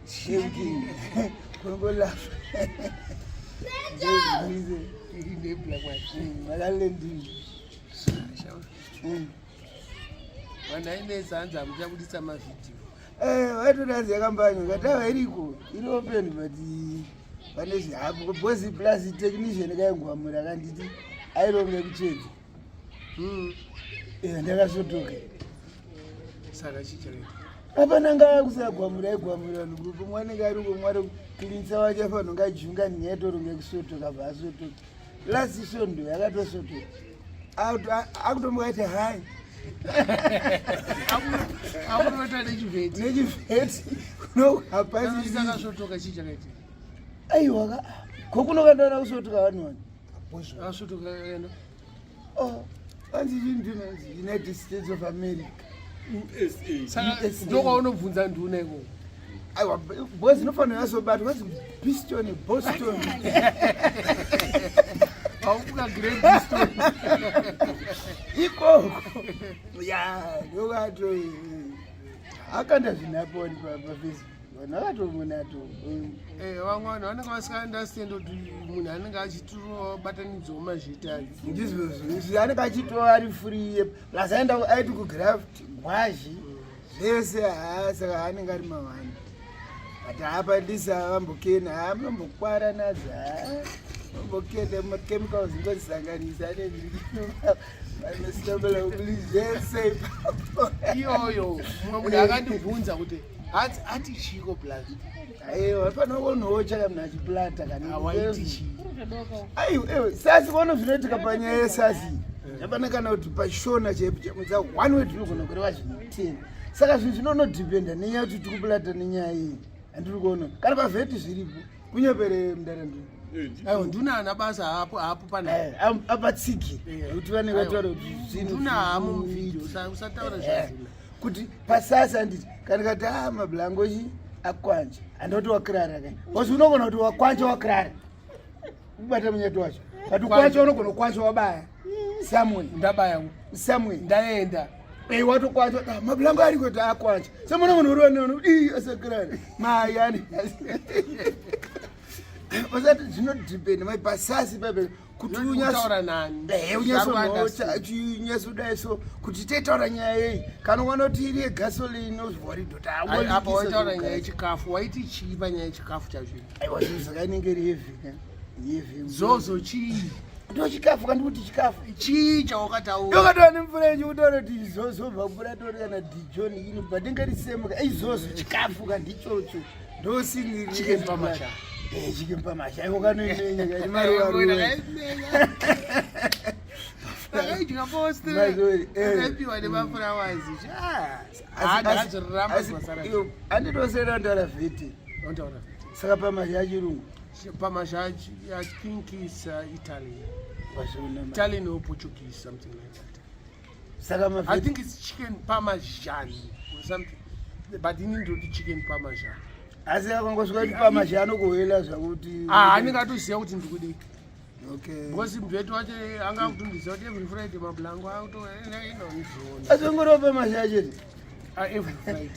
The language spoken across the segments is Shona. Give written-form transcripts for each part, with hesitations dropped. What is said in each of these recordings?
shaking. Kongo laugh. Wandainezanza muchabudisa mavidhiyo. Waitodazi yakambanyo katava iriko inopen but pane zvihapo bhozi plus technician kaingwamura akanditi aironge kuchedza. Ndakasotoka. Saka chichaita. Apana ngava kusagwamura aigwamura nukupo mwanenge ari kumwari kulinisa wacho afanho ngajunga nyatoronge kusotoka baasotoka. Lasi svondo yakatosotoka. Akutombokaita hai. Akunoita nechivheti. Nechivheti. No hapasi saka sotoka chichakaita. Aiwa kokunokandaona kusotoka vanhu vani. Asotoka ena. Anzi Nduna United States of America. USA. Saka ndoko unobvunza Nduna iko. Aiwa boys nofanira yasobata kwazi Boston Boston. Aukuka Great Boston. Iko. Ya, ndokato akanda zvinaponi paFacebook. Vanakatombonato. Vamwana vanenge vasingaunderstand kuti munhu anenge achitiro batanidzo mazvitani. Ndizvo anenge achitova ari free. Plus aiti kugraft ngwazhi zvese saka anenge ari mavana. Ati apandisa vambokena anombokwara nadzo vambokenda machemicals ngozisanganisa Stambola zvese iyoyo mumwe munhu akandibvunza kuti ati chiko plus aiwa pano konhowo chakamuna chiplata awaiti chi aiwa sasi kono zvinoitika panyaya yesasi yapana kana kuti pashona chemudza 1 way tinogona kureva zvinhu 10 saka zvinhu zvinonodhipenda nenyaya kuti tikuplata nenyaya iyi handiri kuona kana pavheti zviripo kunyepere mundarandini. Aiwa Nduna ana basa hapo pana apatsiki kuti vanenge vataura kuti zvinhu Nduna hamo muvidhiyo usataura zvazina kuti pasasa handiti kana kati mablangochi akwanje handoti wakirara kai wasi unogona kuti wakwanje wakirara kubata munyeto wacho kati kwanje unogona kwanje wabaya Samuel ndabaya Samuel ndaenda watokwanje mablango ari kuti akwanje semuna munhu uriwanono asakirara mayani Wasati zvinodhipenda maipasasi pepe kuti unyataura nani unyasudai so kuti taitaura nyaya yei kana uona kuti iri yegasoline ozvoridota apa waitaura nyaya yechikafu waiti chii panyaya yechikafu chazvo aiwa zvinhu zvakainenge revhika zozo chii ndo chikafu kandi kuti chikafu chii chawakataura ndokataura nemfurenji kutaura kuti izozobva kupura tori kana dijoni ini badingarisemuka izozo chikafu kandichocho ndosiniri chicken pamasha chicken pamasha aiwa kanoimenya kani maruva anditosera ndaura vhete saka pamasha yachirungu pamasha I think is Italian or Portuguese, something like that. I think it's chicken parmesan or something, but you need to do chicken parmesan. Asi akangosvika kuti pamasha anokuhwela zvakuti anenge atoziva kuti ndikudii. Okay. Because mvetu wacho anga kutundisa kuti every Friday mablango autoinonzona. Asi ungoro pamasha chete. Every Friday.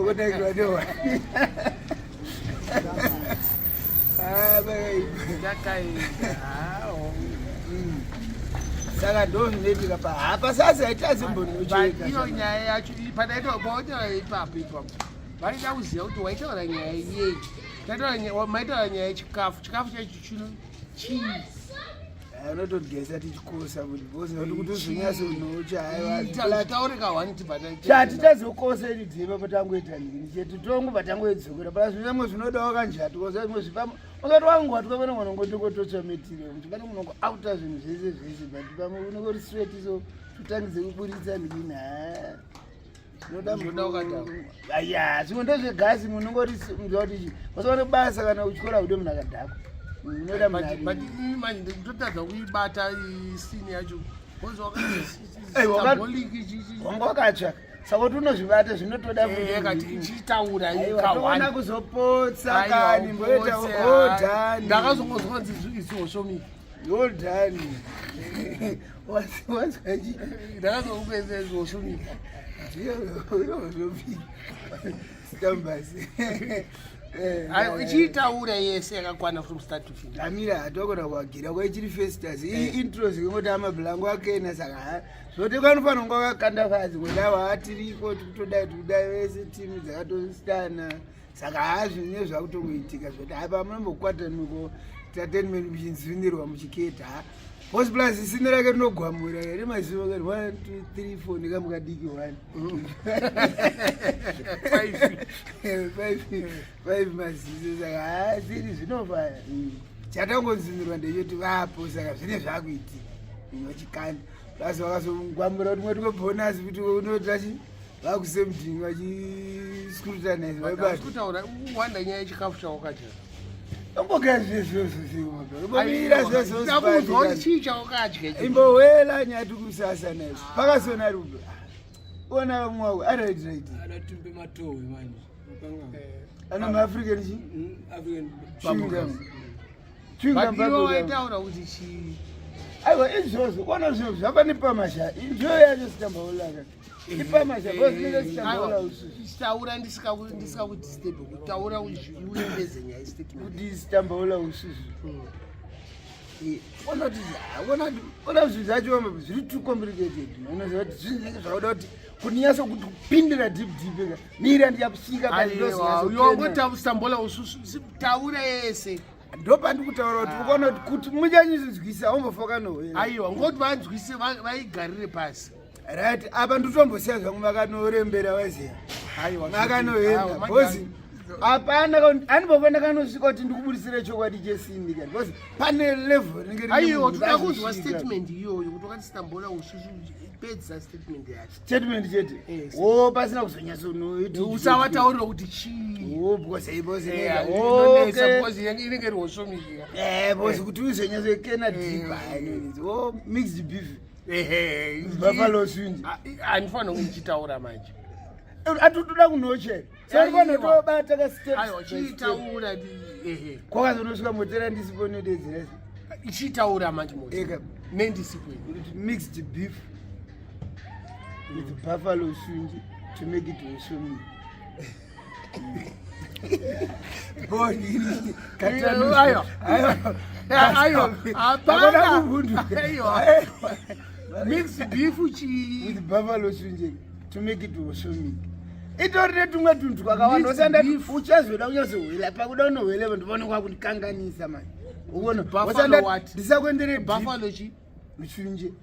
Kutakiwa ndowa. Saka ndo zvinoitika pahapa sasa haitazimbonocheka. Iyo nyaya yacho padaitobotaura ipapo vaida kuziva kuti waitaura nyaya yei. Maitaura nyaya yechikafu. Chikafu chacho chino chii? Unotogesa tichikosa kuti uzvinyasonocha taurika wanti chatitazokosa iridzima patangoita ndini chete tongo patangoidzokera pana zvimwe zvinodawo kanjati kosa zvimwe zvipamo ungati wangu wati pamene mwanongotokotocha metirial kuti pane munongo auta zvinhu zvese zvese but pamwe unongori straight so tutangidze kuburitsa ndini aya zvimwe ndozvegasi munongori mzvauti wasaone basa kana uchikora ude munhu akadhakwa manje ndotadza kuibata isini yacho wanga wakatsva saka kuti unozvibata zvinotoda yakati ichitaura ikaona kuzopotsa kani mboita hodhani ndakazongozwanzi izoshomi hodhani ndakazongopedza izoshomi Stambasi. Ichitaura yese yakakwana from start to finish. Amira atokona kwagira kwaichiri festas. Intro zingoti amablango akena saka. Zvote kwanofana kunga wakanda fazi kwedawa atiriko kutodai vese timu dzakatostana. Saka hazvinye zvakutongoitika zvote apa munombokwata nuko entertainment muchinzvinirwa muchiketa. Post plus isina rake rinogwamura here mazivo kati 1 2 3 4 ndikamukadiki 1 5 mazizo saka hasiri zvinofaya chatangonzinirwa ndechoti vapo saka zvine zvakuitika vachikanda basi vakazongwamura kuti mwati kwebhonasi kuti unotachi vakusemdini vachiscrutinize vaibataura wanda nyaya yechikafu chawakacha imbowela nyati kusasa nazo pakasona ruba ona mwawe araitiraiti ana maafrican chi chingambataura kuti aiwa izvozvo ona zvinhu zvapane pamasha injo yacho sitambaolaka ipamasha bosnekesitambaola ususu taura ndisikakudisturbe kutaura uendeze nyaya statement kuti sitambaola ususu ona zvinhu zvacho zviri too complicated unoziva kuti zvinhu zvinenge zvauda kuti kunyasa kuti kupindira deep mira ndichakusvika yongota Stambola ususu taura yese ndopandi kutaura kuti ukaona kuti muchanyizvizwisa ombofoka nohwera aiwa ngoti vanzwise vaigarire pasi right apa nditombosiya zvangu vakanorembera waziya vakanohenda bhozi apana anibova kanosvika kuti ndikubudisire chokwadi chesindi kani bhozi pane level aiwa toda kuzwa statement iyoyo kuti wakati Stambola ususu pedza statement yacho statement chete pasina kuzonyasonoiti usavataurira kuti chii inenge riwosomishira bhozi kuti uzonyasokena dhipa mixed beef buffalo swinji handifanira kundichitaura manje atotoda kunochera saifana tobata kachiitaura kwakazonosvika motera ndisiponodedzera ichitaura manje nendisipweni mixed beef with buffalo swinji to make it osomini mixed beef with buffalo swinji to make it osomini itorine tumwe tunhu twakawanda usanda uchazoda kunyazohwela pakuda unohwela ndivonekwa kundikanganisa manje uona ndisakuendere buffalo chi musunje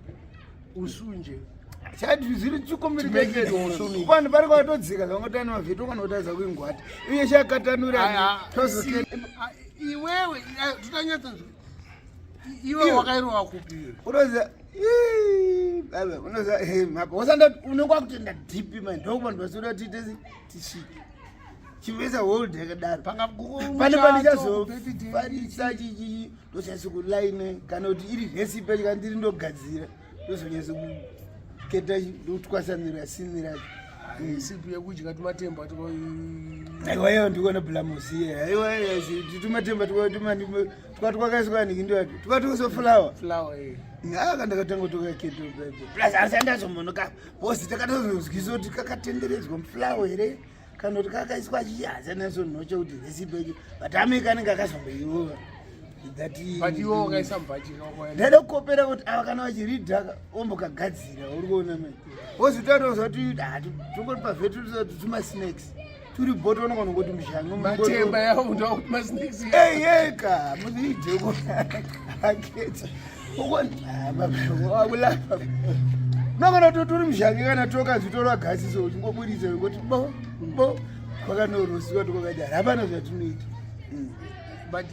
usunje chati zviri chikomberivanhu pari kwatodzika zvangotani mavheto kanotaza kuingwati uye chakatanura iwewe totanyatsonzwa iwe wakairwa kupiwe unoza wasanda unokwa kutenda dhipi mani ndokuvanhu vasoda tiite tisvike chivesa hold yakadaro pane pandichazofarisa chichi ndosanyasa kulaine kana kuti iri resipe kana ndiri ndogadzira ndozonyasa keta ndotwasanira siniracho sipi yekudya timatemba aiwayo ndikuona blamusiye aiwa timatemba twakaiswa niki ndoati tukatoso fulawa kandakatanga tokaketo plus asi andazomonoka bosi takatozozwisa kuti kakatenderedzwa mufulawa here kana kuti kakaiswa chiyazi anasonhocha kuti resipecho but amekanenge akazomboiova ndada kukopera kuti ava kana vachiridhaka ombokagadzira uri kuona mai wozitatoza kuti tongoti pavhetusa kuti tumasnacks turi boto unokona kuti mushangoeyeka muziidheko aketi akulapa nokona kuti turi mushange kana tokazitorwa gasi so uchingobudisa ngoti bo kwakanorosiwa tokakadara hapana zvatinoita but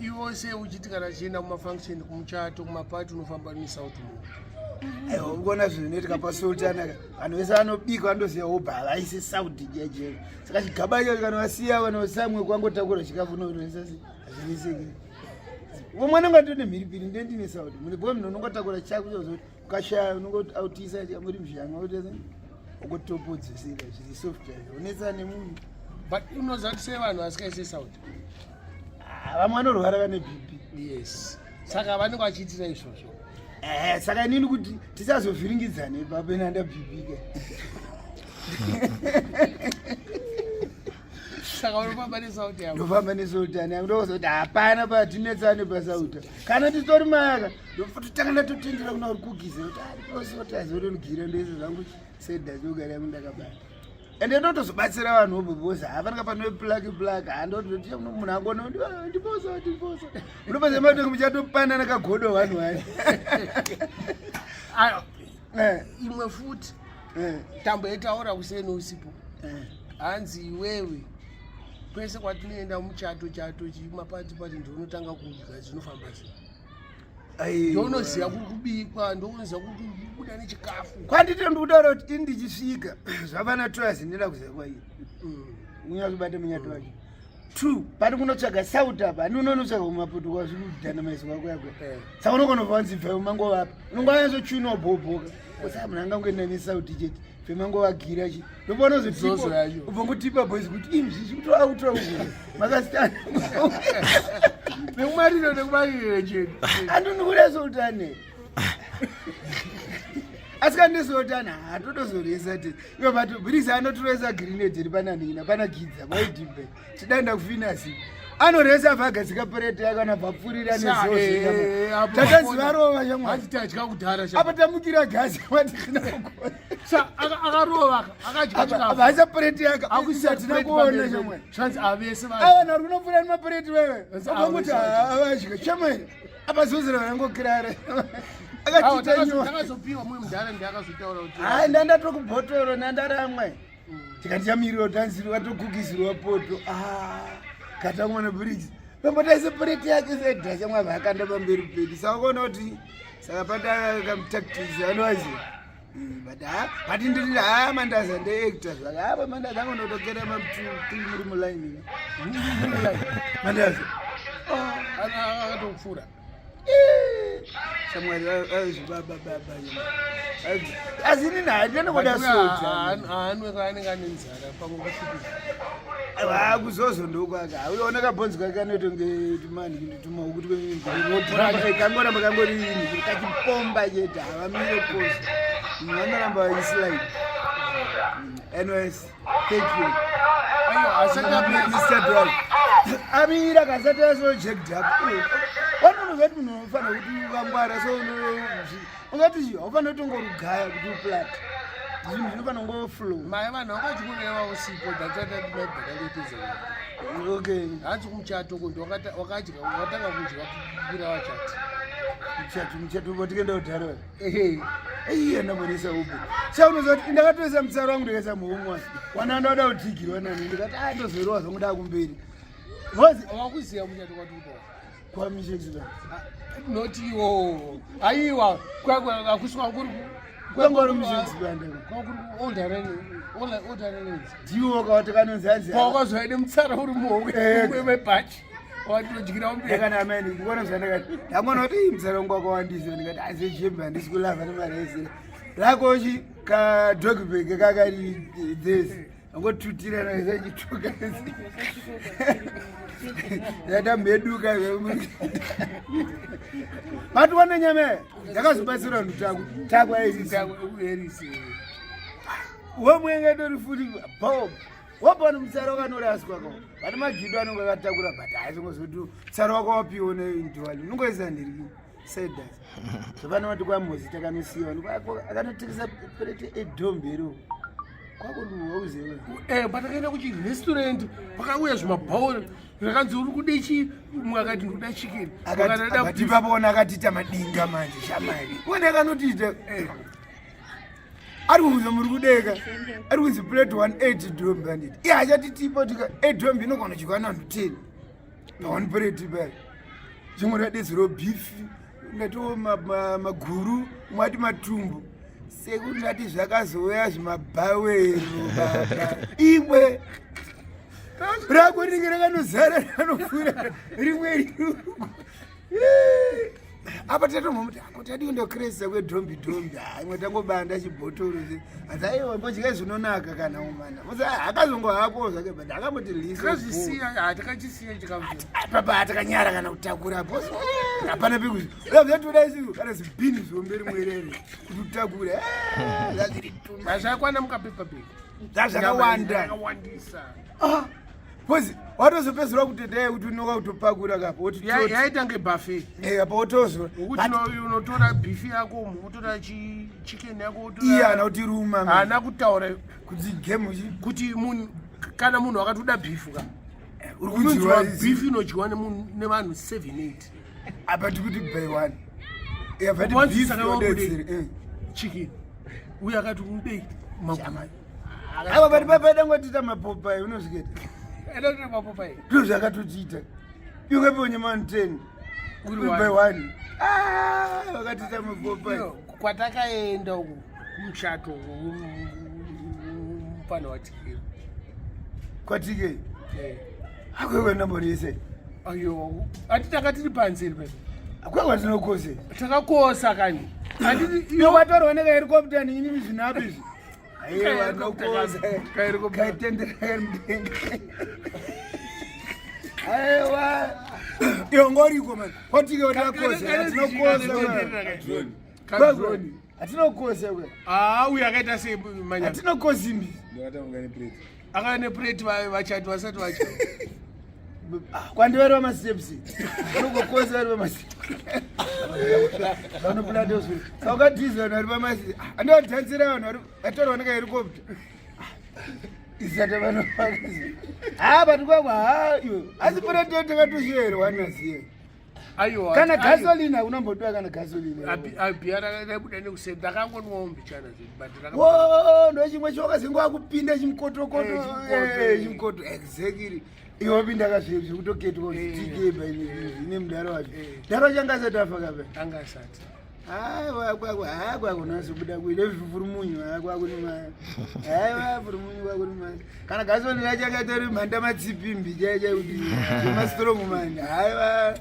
iwose uchiti kana chienda kumafunction kumuchato kumapati unofamba nesauti aiwa ukuona zvinoitika pasultanaka vanhu vese vanobika vandoziva oba vaise sauti jejero saka chigaba icho kana vasiya vanhu samwe kwangotakura chikafu noresasi hazvineseki umwana ngatone mhiripiri ndendine sauti munebwa munhu unongotakura chako chozoti ukashaya unongoautisa chamuri muzhanga utese ukotopodzesera zviri software unetsana nemunhu but unoziva kuti sei vanhu vasikaise sauti vamwe vanorwara vane bp yes saka vanenge vachiitira izvozvo saka inini kuti tisazovhiringidzane ipapo inanda bp Saka unofamba nesauti yako. Ndofamba nesauti yangu ndozoti hapana patinetsane pasauta. Kana titori mayaka ndotanga totendera kuna uri kugiza kuti ariposoti azotonogirira ndoise zvangu sedha chogara yangu ndakabata. Ende ndotozobatsira vanhu vobobosa hafanaka pano plug handototia munhu angona ndiposa. Unopaza matongo muchatopanana kagodo vanhu vari. Ayo. Imwe futi. Tambo yetaura kuseni usipo. Hanzi iwewe. Kwese kwatinoenda muchato chimapati ndonotanga kudya zvinofamba sei. Ndonoziva kuri kubikwa, ndonoziva kuri kubuda nechikafu. Kwanditi ndikutaura kuti ini ndichisvika zvapana toyazi ndinoda kuziva kwairi. Unyazobate munyato wacho. 2 pari kunotsvaga sauti apa unonotsvaga kumapoto kwazviri kudhana maiso kwako yako. Saka unogona kuva nzibva mangova apa. Unongowanzochinwa bhobhoka. Kusa munhu angangoenda nesauti chete. Femangovagira chi. Ndopona zvozozo yacho. Ubva ngutipa boys kuti imzvichi kuti autra uku. Makasitana. Nekumariro chete. Andinokuda sultane. Asikande sultane hatotozoresa te. Iwo bato brisa anotoresa grenade iri pananina pana kidza kwaidimbe. Tidanda kufinasi. Anoresa vagadzika parete yakana bvapfurira nezozi. Takaziva rova shamwa. Hatitadya kudhara shamwa. Apa tamukira gasi wati khina ukona. Sa akarova akadya chikafu. Basa parete yaka akusati nakuona shamwa. Chance avese vanhu. Ava naru unofuna nemaparete wewe. Avanguti avadya shamwa. Apa zozera vangokirara. Takazopiwa mwe mudhara ndakazotaura kuti. Hayi ndandatokubhotoro nandaramwe. Tikati chamiriro tanzirwa tokukisirwa poto. Katamwana bridge. Pambotaise parete yake sedha shamwa vakanda pamberi pedi. Saka kuona kuti saka pata kamtactics anowazi. But ndiri mandaza ndeactor zvaka apa mandaza angonotokera ma2 muri muline. Mandaza. Akatofura. Shamwari baba. Azini na ndiyana kuda sota. Anwe kanenge anenzara pamungafiki. Kuzozo ndokwaka. Unoona kabonzi kwake anotonge tumani ndituma ukuthi kwenyini. Kangora makangori yini kuti kachipomba chete avamire post. Vanoramba islide. Anyways, thank you. Mr. Drug. Amira kasati so checked up. Vanonozati munhu unofanira kuti ukangwara so ungati chi ufanira kutongorugaya kuti uplata. Zvinhu zvinofanira ngoflow. Mai vanhu vakachikuneva usipo dzatatatimabhakaleitiza. Okay. Hanzi kumuchato kundi wakadya wakatanga kudya kubira wachati. Muchato botikenda kudhara. Ndamboresa upo. Saunozoti ndakatoisa mutsaro wangu ndikaisa muhomwa. Wanandoda kutigirwa nani ndikati ndozorowa zvangu ndakumberi. Wakuziya muchato kwati upo. Kwa mishekisira. Not iwo. Aiwa kwakuswa nguri kwangori mishekisira ndako. Kwakuri oldarene. Ndiwo kawati kanonzi hanzi. Kwakazoide mutsara uri muhomwe webhachi. Watinojikira umberi. Kana ameni ndikuona zvandakati. Ndamona kuti mutsara wangu wakawandisa ndikati asi jemba handisi kulava nemarese. Rakochi ka dogibag kakari this. Angotutira na zachituka. Yada meduka zvamu. Batu wana nyame. Ndakazobatsira ndutangu. Takwa erisi. Wamwenga ndori futi bob. Wapona mutsara wakanoraswa kwa. Vana magido anonga akatakura but haizongozoti mutsara wako wapiwa nendwali. Unongoisa ndiri. Seda. Zvapana vati kwamozi takanosiyiwa. Akanotekesa parete edombero. Kwakuduwa uzewe. Patakaenda kuchirestaurant pakauya zvimabhauri zvakanzi uri kude chi mwakati ndikuda chicken. Akati papona akatiita madinga manje shamari. Uone akanotiita ari kuuza muri kudeka. Ari kunzi plate 180 dombi anditi. Iye achatitipa tika 8 dombi inogona chikwa 10. Pa 1 plate pai. Chimwe radezero beef. Ngatiwo maguru mwati matumbu. Sekuti ngati zvakazoya zvimabhawero baba. Imwe rako ringe rakanozara ranofura rimwe riruku. Apa tatombomuti akutadi kundokresa kwedombi. Imwe tangobanda chibhotoro. Asi aiwa mbodya zvinonaka kana umana. Musa akazongo hako zvake but akamboti lisa. Kazvisiya takachisiya chikafu. Papa atakanyara kana kutakura boss. Hapana pekuzi. Ndozvatoda isiku kana zibhini zvomberi mwerere. Kutakura. Ngaziri tuma. Zvakwana mukapepa peka. zvakawanda pozi watozopedzera kuti dai kuti unoka kutopakura kapo yaita ngebuffet apa wotozwa ukuthi unotora beef yako unotora chicken yako iyana kuti ruma hana kutaura kuti game kuti munhu kana munhu akatoda beef ka urikudziwa beef inodyiwa nevanhu 7-8 apa tikuti by one chicken uye akati ubei ava pati papaida ngotita mapopai unozviketa inoita mapopai ndo zvakatotiita iwe ponye man 10 by one vakatita mapopai kwatakaenda uku kumuchato mufana watike kwatike akwewe nambonise ayo ati takatiri panzeri pe akwewa tinokose takakosa kani iwe watorwa nekahelikopta nini zvinapi izvi aiwa nokosa kaitendera mudenga aiwa iwe ngoriko man kwatike watakosa atinokosa kwe uyu akaita sei manya atinokosimbi akane plate vachati vasati vacha kwandivariva mastepsi anokokosa vari vamastepsi saukadhiza vanhu vari pamasi andivadhansira vanhu vatorwa nekahelikopta isata vanofakazi pati kwakwa iwe asi pureto takatosherwa naziya aiwa kana gasolina unombotiwa kana gasolina abiarabuda nekuseni ndakangonwawo mbichana ndo chimwe chawakazengwa kupinda chimkotokoto chimkoto exactly iwe wapinda kazviri zvekutoketwa tikeba ine mudaro wacho daro changa asati afa kape anga asati kwakunazobuda kuile vhurumunywa vhurumunywa kwakunimai kana gasolina changa tori mhanda matsipimbi chaichaikuti mastrong mani haiwa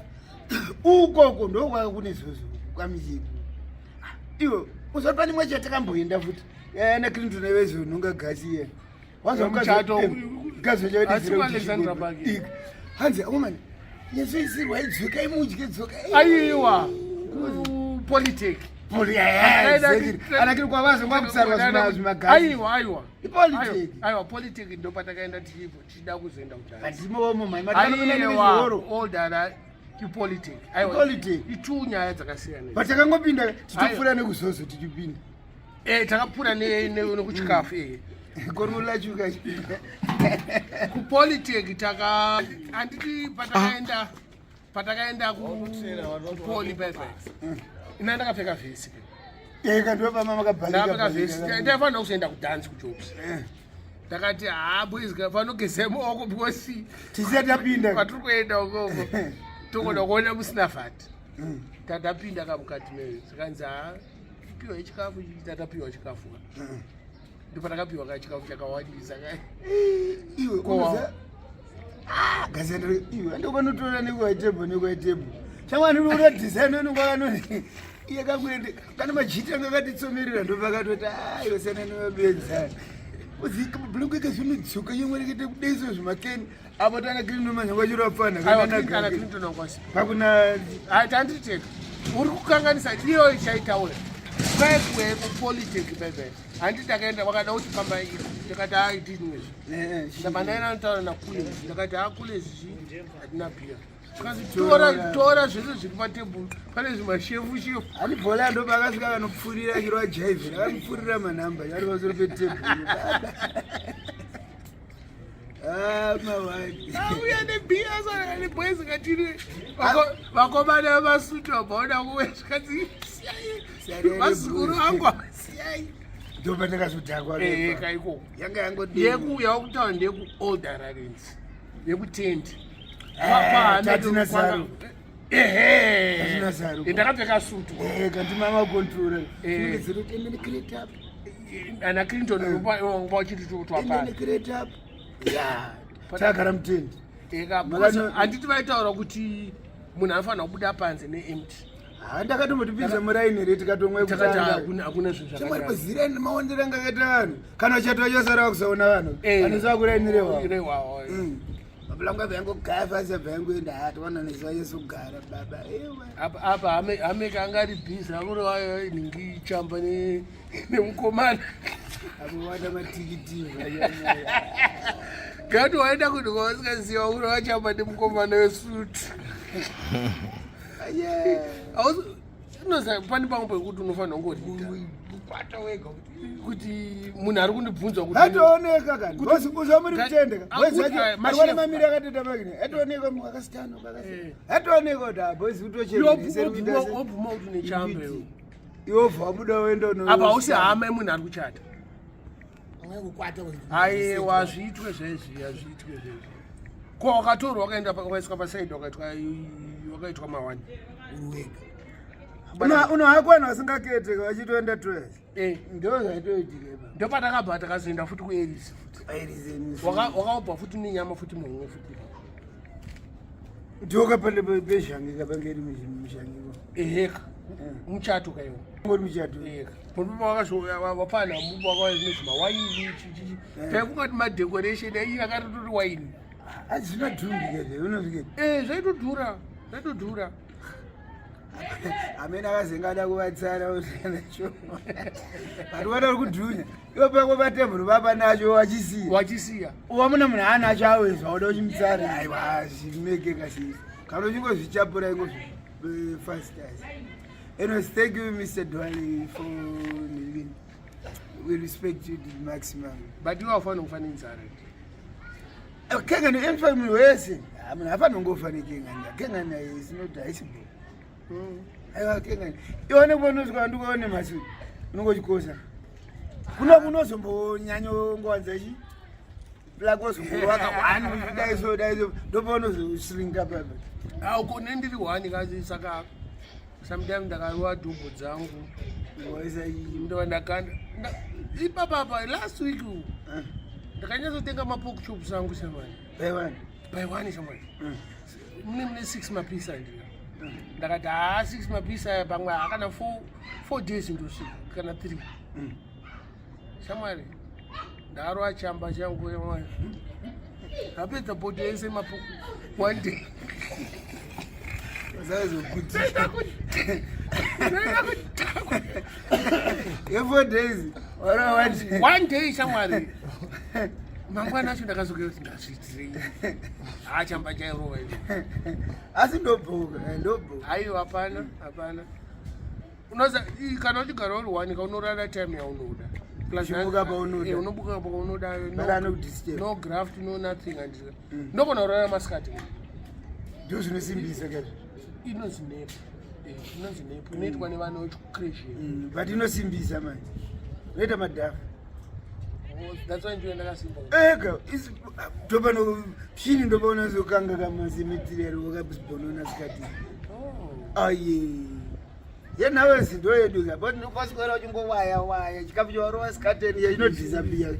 ukoko ndokwaka kune zozo kwamichiku iwe uzoti pane mwe chatakamboenda futi yana clinton evezononga gasi ye hanzi akomani nyesoisirwa idzoka imudye dzoka aiwa politic anakiri kwavazongwa kusarwa zvimagaiwa aiwa politic ndopatakaenda tichida kuzoenda kuchaoldara ipolitic itu nyaya dzakasiyana patakangopinda titopfuura nekuzozo tichipinda takapfuura nekuchikafu korulachuka kupolitic handiti patakaenda kupoli perfect ina ndakapfeka vhesi ndakapfeka vhesi ndaifanira kuzoenda kudhansi kujobs ndakati boys vanogeze maoko because tisatapinda kwatiri kuenda ukoko tokoda kuona musina vhati tatapinda kamukati zikanzi piwa yechikafu tatapiwa chikafu ndopatakapiwa kachikafu chakawandisa iwe ndopanotora nekwaitebho chamwani ura design wenokwakanoni iye kakuende kana majita anga akatitsomerera ndopakatoti iwe sana nemabenzana uzikabhulungu ikazvinodzoka yemwerekete kudaiso zvimakeni apo tana clinton manyangwa chirapfanapakuna tanditeka uri kukanganisa iyo chaitaura kwekwe kupolitic bebe handi takaenda wakada kuti pamba ndakati aitini ndamandaina notaura nakule ndakati akule zizvi hatina pia tora zvese zviri patebhuru pane zvimashefu ani bhola ndopakasvika vanopfurira chiro ajaivhera vanopfurira manhamba ari pasoro petebhuru uya nebhiya neboys katiri vakomana vamasuti vabvaona kuwe zvikanzi mazukuru vangu avasiyai ndopandakazodhakwa kaiko yanga yanguyekuya kutaura ndeyekuoldararens yekutendi ndakapfeka sutu kanti mamakontrora ana clinton vachiti twapaa takagara mutendi handiti vaitaura kuti munhu anofanira kubuda panze neempty ndakatombotipiza murainere tikatomwekutangahakuna zvinhu maonderanga akaita vanhu kana uchatova chasara kusaona vanhu anosava kurainirewawo Mabulanga vyangu Gaffa vyangu ndaatwana nezvayesu kugara baba. Apa ameka angari busy akuri wayo ningichamba nemukomana. Abo wada matikiti. Gati waenda kuti kwasikaziva uri wachamba nemukomana wesuit. Inoza pani pamwe pekuti unofanira kungorita kuti munhu ari kundibvunza kuti hatooneka kani uza muri kutendeka marwana mamiri akateta makini hatooneka mwakasitano hatooneka kuti abozi wobvuma kuti nechambe iwobva wabuda wendo apa hausi hama yemunhu ari kuchata aiwa hazviitwe zvezvi ko wakatorwa wakaiswa pasaidi wakaitwa mawani unohakwana wasingakete wachitoenda 12 ndo zvaitoitika ndo patakabva takazoenda futi kuerisi wakaobva futi nenyama futi mumwe futi ndokapande pezhangika pangeri mushangiko eheka muchato kaiwo ngori muchato wapana mubu wakawainoti mawaini taikungati madecoration ai akatotori waini azvina dhurike unosvike zvaitodhura amene akazengada kuvatsara usanacho vari vada uri kudhunya iwo pako patemburo vapa nacho wachisiya wamuna munhu anacho awezva uda uchimutsara aiwa zvimekeka sii kana uchingo zvichapura ingo fasters. Anyways, thank you Mr. Dwali for living. We respect you to the maximum. But you are fun of fun inside. Kengani emfamily wese amuna hapana ngofana kengani is not diceable. Aiwa kengani ione bonozwa ndikuone masu unongochikosa kunozombonyanya ngwanza chi blakozomboaka wani daiso ndopozosringa baba uko nendiri wani kazi saka sometimes ndakawa dhumbu dzangu ndova ndakanda ipapapa last week ndakanyatsotenga mapork chops angu shamani by one shamani mune 6 mapisa ndina ndakati 6 mapisa pamwe akana 4 days ndosvika kana 3 shamwari ndarwa chamba changu yamwari apedza bhodhi yese mapuku 1 day ye4 days 1 day shamwari mangwana acho ndakazokeyo kuti ndazviitirei chamba chairova ivi asi ndobhuka aiwa hapana unoza kana uchigara uri wanika unorara time yaunoda unobuka paunoda no graft no nothing andira ndogona kurara masikati ndo zvinosimbisa kezvo inozinepo inoitwa nevana vechikreshi but inosimbisa manje inoita madhafa that's why ndiyo ndakasimba ega topano chini ndopaona zokanga kamasemetirero wakabonona sikati aye yenhawe zindo yedu but nokwasikora uchingowaya chikafu chawarova sikateni inodhisapia